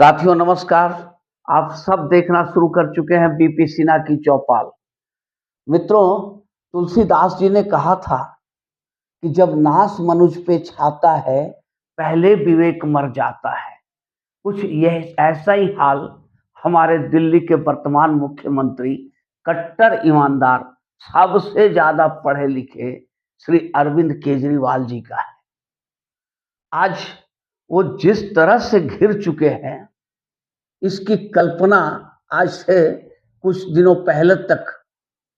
साथियों नमस्कार। आप सब देखना शुरू कर चुके हैं बीपी सिन्हा की चौपाल। मित्रों, तुलसीदास जी ने कहा था कि जब नाश मनुज पे छाता है, पहले विवेक मर जाता है। कुछ यह ऐसा ही हाल हमारे दिल्ली के वर्तमान मुख्यमंत्री, कट्टर ईमानदार, सबसे ज्यादा पढ़े लिखे श्री अरविंद केजरीवाल जी का है। आज वो जिस तरह से घिर चुके हैं, इसकी कल्पना आज से कुछ दिनों पहले तक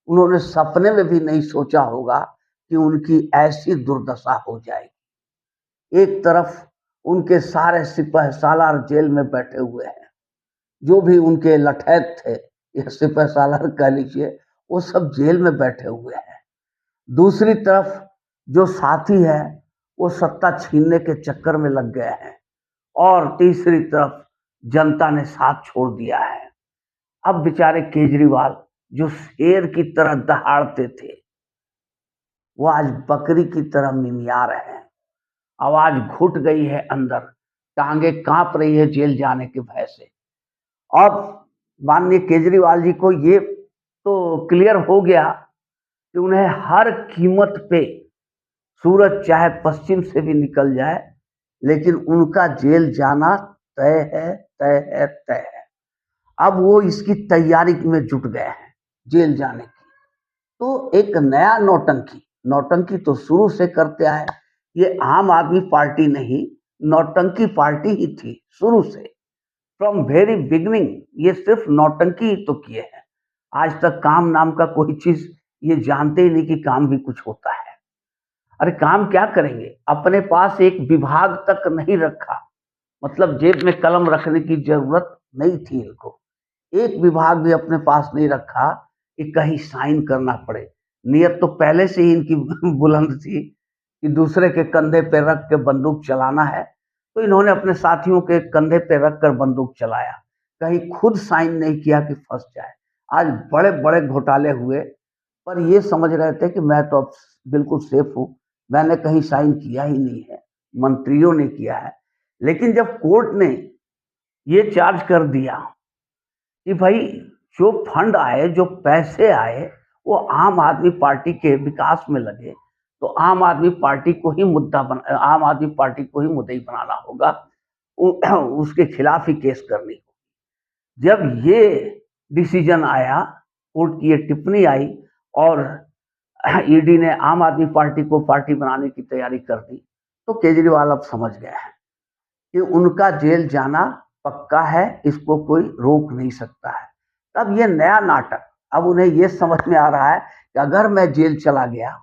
उन्होंने सपने में भी नहीं सोचा होगा कि उनकी ऐसी दुर्दशा हो जाएगी। एक तरफ उनके सारे सिपह सालार जेल में बैठे हुए हैं, जो भी उनके लठैत थे या सिपह सालार कह लीजिए, वो सब जेल में बैठे हुए हैं। दूसरी तरफ जो साथी है वो सत्ता छीनने के चक्कर में लग गए हैं, और तीसरी तरफ जनता ने साथ छोड़ दिया है। अब बेचारे केजरीवाल जो शेर की तरह दहाड़ते थे, वो आज बकरी की तरह मिमिया रहे हैं। आवाज घुट गई है अंदर, टांगे कांप रही है जेल जाने के भय से। अब माननीय केजरीवाल जी को ये तो क्लियर हो गया कि उन्हें हर कीमत पे, सूरज चाहे पश्चिम से भी निकल जाए, लेकिन उनका जेल जाना तय है, तय है, तय है। अब वो इसकी तैयारी में जुट गए हैं जेल जाने की। तो एक नया नौटंकी, नौटंकी तो शुरू से करते आए, ये आम आदमी पार्टी नहीं, नौटंकी पार्टी ही थी शुरू से। फ्रॉम वेरी बिगनिंग ये सिर्फ नौटंकी ही तो किए हैं। आज तक काम नाम का कोई चीज ये जानते ही नहीं कि काम भी कुछ होता है। अरे काम क्या करेंगे, अपने पास एक विभाग तक नहीं रखा, मतलब जेब में कलम रखने की जरूरत नहीं थी इनको। एक विभाग भी अपने पास नहीं रखा कि कहीं साइन करना पड़े। नियत तो पहले से ही इनकी बुलंद थी कि दूसरे के कंधे पे रख के बंदूक चलाना है, तो इन्होंने अपने साथियों के कंधे पे रख कर बंदूक चलाया, कहीं खुद साइन नहीं किया कि फंस जाए। आज बड़े बड़े घोटाले हुए, पर ये समझ रहे थे कि मैं तो अब बिल्कुल सेफ हूँ, मैंने कहीं साइन किया ही नहीं है, मंत्रियों ने किया है। लेकिन जब कोर्ट ने ये चार्ज कर दिया कि भाई जो फंड आए, जो पैसे आए, वो आम आदमी पार्टी के विकास में लगे, तो आम आदमी पार्टी को ही आम आदमी पार्टी को ही मुद्दई बनाना होगा, उसके खिलाफ ही केस करनी होगी। जब ये डिसीजन आया, कोर्ट की ये टिप्पणी आई, और ईडी ने आम आदमी पार्टी को पार्टी बनाने की तैयारी कर दी, तो केजरीवाल अब समझ गए हैं कि उनका जेल जाना पक्का है, इसको कोई रोक नहीं सकता है। तब ये नया नाटक, अब उन्हें ये समझ में आ रहा है कि अगर मैं जेल चला गया,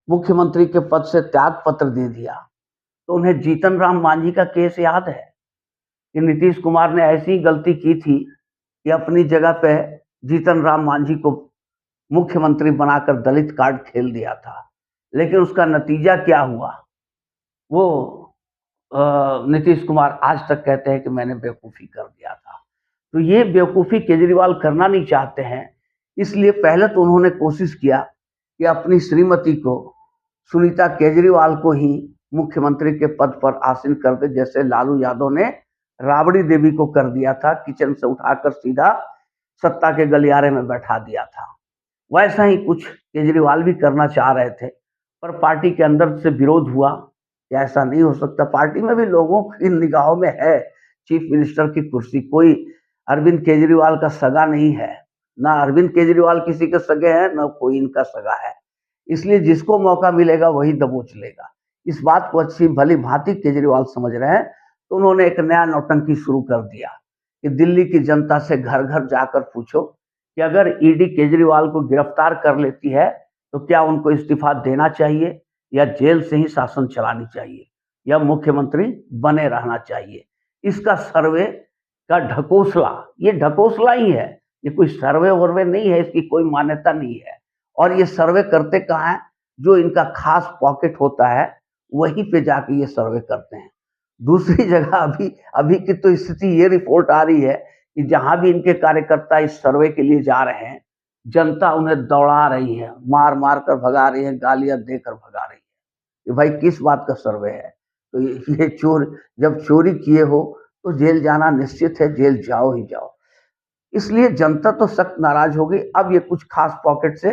मुख्यमंत्री के पद से त्याग पत्र दे दिया, तो उन्हें जीतन राम मांझी का केस याद है कि नीतीश कुमार ने ऐसी गलती की थी कि अपनी जगह पे जीतन राम मांझी को मुख्यमंत्री बनाकर दलित कार्ड खेल दिया था। लेकिन उसका नतीजा क्या हुआ, वो नीतीश कुमार आज तक कहते हैं कि मैंने बेवकूफ़ी कर दिया था। तो ये बेवकूफ़ी केजरीवाल करना नहीं चाहते हैं, इसलिए पहले तो उन्होंने कोशिश किया कि अपनी श्रीमती को, सुनीता केजरीवाल को ही मुख्यमंत्री के पद पर आसीन कर दे, जैसे लालू यादव ने राबड़ी देवी को कर दिया था, किचन से उठाकर सीधा सत्ता के गलियारे में बैठा दिया था। वैसा ही कुछ केजरीवाल भी करना चाह रहे थे, पर पार्टी के अंदर से विरोध हुआ कि ऐसा नहीं हो सकता। पार्टी में भी लोगों की निगाहों में है चीफ मिनिस्टर की कुर्सी, कोई अरविंद केजरीवाल का सगा नहीं है, ना अरविंद केजरीवाल किसी के सगे हैं, ना कोई इनका सगा है। इसलिए जिसको मौका मिलेगा वही दबोच लेगा। इस बात को अच्छी भली भांति केजरीवाल समझ रहे हैं, तो उन्होंने एक नया नौटंकी शुरू कर दिया कि दिल्ली की जनता से घर घर जाकर पूछो कि अगर ईडी केजरीवाल को गिरफ्तार कर लेती है, तो क्या उनको इस्तीफा देना चाहिए, या जेल से ही शासन चलानी चाहिए, या मुख्यमंत्री बने रहना चाहिए। इसका सर्वे का ढकोसला, ये ढकोसला ही है, ये कोई सर्वे वर्वे नहीं है, इसकी कोई मान्यता नहीं है। और ये सर्वे करते कहाँ हैं, जो इनका खास पॉकेट होता है वहीं पे जाके ये सर्वे करते हैं। दूसरी जगह अभी अभी की तो स्थिति ये रिपोर्ट आ रही है कि जहां भी इनके कार्यकर्ता इस सर्वे के लिए जा रहे हैं, जनता उन्हें दौड़ा रही है, मार मार कर भगा रही है, गालियां देकर भगा रही है कि भाई किस बात का सर्वे है। तो ये चोर जब चोरी किए हो तो जेल जाना निश्चित है, जेल जाओ ही जाओ। इसलिए जनता तो सख्त नाराज हो गई। अब ये कुछ खास पॉकेट से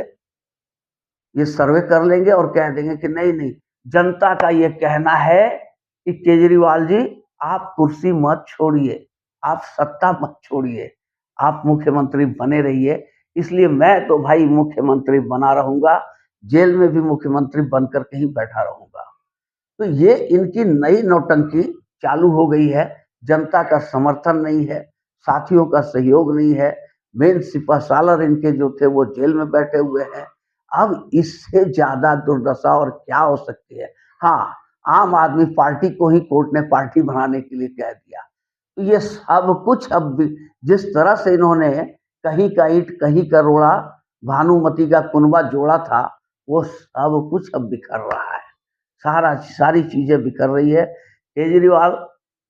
ये सर्वे कर लेंगे और कह देंगे कि नहीं नहीं, जनता का ये कहना है कि केजरीवाल जी आप कुर्सी मत छोड़िए, आप सत्ता मत छोड़िए, आप मुख्यमंत्री बने रहिए। इसलिए मैं तो भाई मुख्यमंत्री बना रहूंगा, जेल में भी मुख्यमंत्री बनकर के ही बैठा रहूंगा। तो ये इनकी नई नौटंकी चालू हो गई है। जनता का समर्थन नहीं है, साथियों का सहयोग नहीं है, मेन सिपहसालार इनके जो थे वो जेल में बैठे हुए हैं। अब इससे ज्यादा दुर्दशा और क्या हो सकती है। हाँ, आम आदमी पार्टी को ही कोर्ट ने पार्टी बनाने के लिए कह दिया। तो ये सब कुछ अब जिस तरह से इन्होंने कहीं का ईंट कहीं का रोड़ा, भानुमति का कुनबा जोड़ा था, वो सब कुछ अब बिखर रहा है। सारी चीजें बिखर रही है। केजरीवाल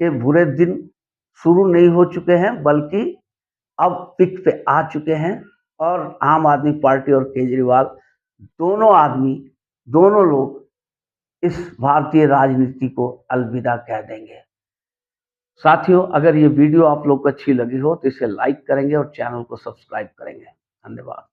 के बुरे दिन शुरू नहीं हो चुके हैं, बल्कि अब पिक पे आ चुके हैं। और आम आदमी पार्टी और केजरीवाल दोनों लोग इस भारतीय राजनीति को अलविदा कह देंगे। साथियों, अगर ये वीडियो आप लोग को अच्छी लगी हो तो इसे लाइक करेंगे और चैनल को सब्सक्राइब करेंगे। धन्यवाद।